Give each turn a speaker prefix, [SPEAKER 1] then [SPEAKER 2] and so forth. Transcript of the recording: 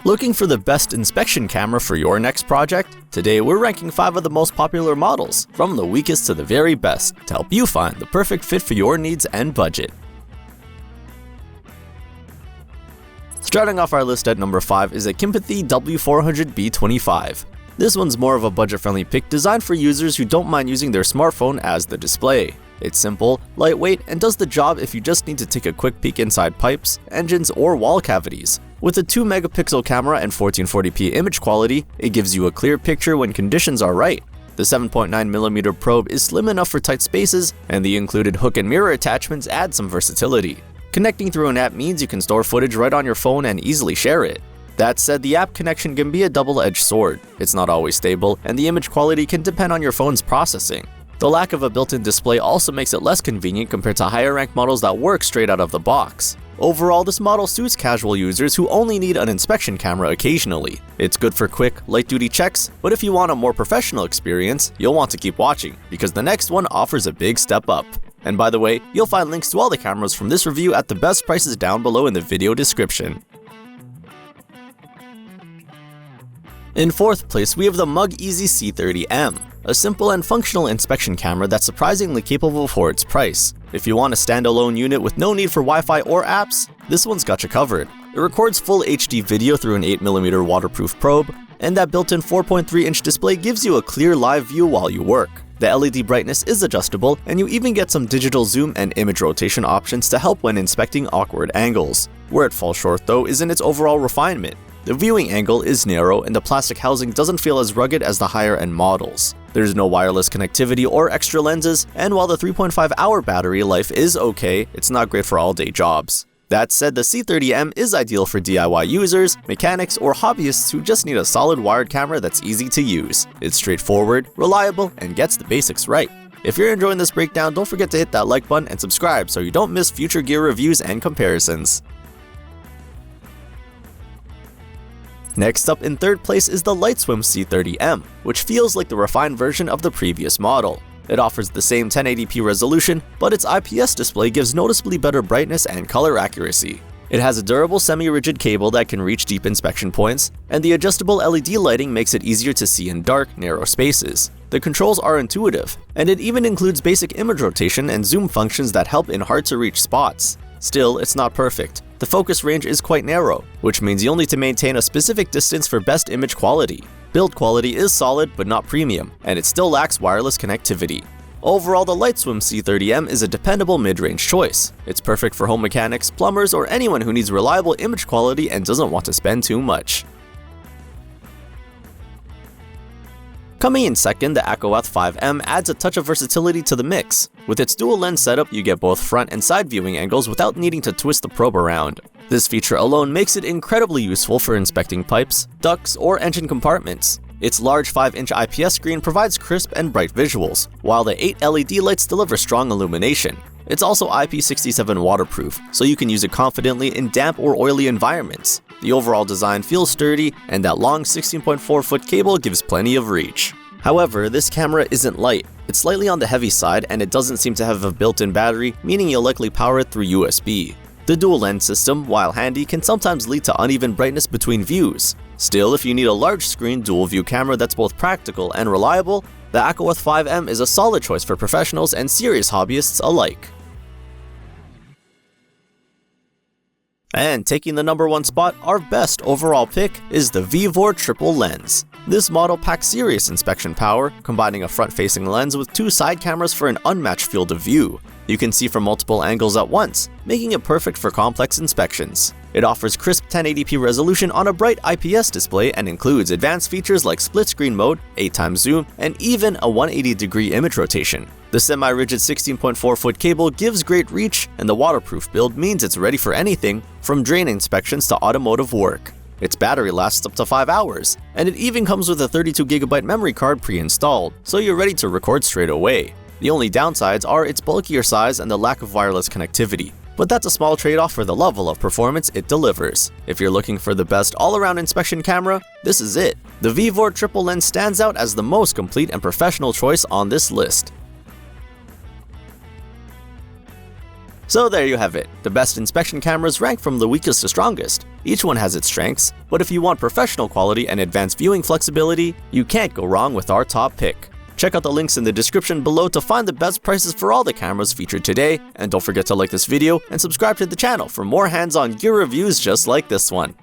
[SPEAKER 1] Looking for the best inspection camera for your next project? Today we're ranking 5 of the most popular models, from the weakest to the very best, to help you find the perfect fit for your needs and budget. Starting off our list at number 5 is a Kinpthy W400-B25. This one's more of a budget-friendly pick designed for users who don't mind using their smartphone as the display. It's simple, lightweight, and does the job if you just need to take a quick peek inside pipes, engines, or wall cavities. With a 2-megapixel camera and 1440p image quality, it gives you a clear picture when conditions are right. The 7.9mm probe is slim enough for tight spaces, and the included hook and mirror attachments add some versatility. Connecting through an app means you can store footage right on your phone and easily share it. That said, the app connection can be a double-edged sword. It's not always stable, and the image quality can depend on your phone's processing. The lack of a built-in display also makes it less convenient compared to higher-ranked models that work straight out of the box. Overall, this model suits casual users who only need an inspection camera occasionally. It's good for quick, light-duty checks, but if you want a more professional experience, you'll want to keep watching, because the next one offers a big step up. And by the way, you'll find links to all the cameras from this review at the best prices down below in the video description. In 4th place, we have the MugEasy C30M, a simple and functional inspection camera that's surprisingly capable for its price. If you want a standalone unit with no need for Wi-Fi or apps, this one's got you covered. It records full HD video through an 8mm waterproof probe, and that built-in 4.3-inch display gives you a clear live view while you work. The LED brightness is adjustable, and you even get some digital zoom and image rotation options to help when inspecting awkward angles. Where it falls short though is in its overall refinement. The viewing angle is narrow, and the plastic housing doesn't feel as rugged as the higher-end models. There's no wireless connectivity or extra lenses, and while the 3.5-hour battery life is okay, it's not great for all-day jobs. That said, the C30M is ideal for DIY users, mechanics, or hobbyists who just need a solid wired camera that's easy to use. It's straightforward, reliable, and gets the basics right. If you're enjoying this breakdown, don't forget to hit that like button and subscribe so you don't miss future gear reviews and comparisons. Next up in 3rd place is the Lightswim C30M, which feels like the refined version of the previous model. It offers the same 1080p resolution, but its IPS display gives noticeably better brightness and color accuracy. It has a durable semi-rigid cable that can reach deep inspection points, and the adjustable LED lighting makes it easier to see in dark, narrow spaces. The controls are intuitive, and it even includes basic image rotation and zoom functions that help in hard-to-reach spots. Still, it's not perfect. The focus range is quite narrow, which means you'll need to maintain a specific distance for best image quality. Build quality is solid but not premium, and it still lacks wireless connectivity. Overall, the Lightswim C30M is a dependable mid-range choice. It's perfect for home mechanics, plumbers, or anyone who needs reliable image quality and doesn't want to spend too much. Coming in second, the Acoath 5M adds a touch of versatility to the mix. With its dual lens setup, you get both front and side viewing angles without needing to twist the probe around. This feature alone makes it incredibly useful for inspecting pipes, ducts, or engine compartments. Its large 5-inch IPS screen provides crisp and bright visuals, while the 8 LED lights deliver strong illumination. It's also IP67 waterproof, so you can use it confidently in damp or oily environments. The overall design feels sturdy, and that long 16.4-foot cable gives plenty of reach. However, this camera isn't light. It's slightly on the heavy side, and it doesn't seem to have a built-in battery, meaning you'll likely power it through USB. The dual lens system, while handy, can sometimes lead to uneven brightness between views. Still, if you need a large-screen dual-view camera that's both practical and reliable, the Acoath 5M is a solid choice for professionals and serious hobbyists alike. And taking the number 1 spot, our best overall pick is the Vivore triple lens. This model packs serious inspection power, combining a front-facing lens with 2 side cameras for an unmatched field of view. You can see from multiple angles at once, making it perfect for complex inspections. It offers crisp 1080p resolution on a bright IPS display and includes advanced features like split-screen mode, 8x zoom, and even a 180-degree image rotation. The semi-rigid 16.4-foot cable gives great reach, and the waterproof build means it's ready for anything, from drain inspections to automotive work. Its battery lasts up to 5 hours, and it even comes with a 32GB memory card pre-installed, so you're ready to record straight away. The only downsides are its bulkier size and the lack of wireless connectivity, but that's a small trade-off for the level of performance it delivers. If you're looking for the best all-around inspection camera, this is it. The Vivore triple lens stands out as the most complete and professional choice on this list. So there you have it. The best inspection cameras rank from the weakest to strongest. Each one has its strengths, but if you want professional quality and advanced viewing flexibility, you can't go wrong with our top pick. Check out the links in the description below to find the best prices for all the cameras featured today, and don't forget to like this video and subscribe to the channel for more hands-on gear reviews just like this one.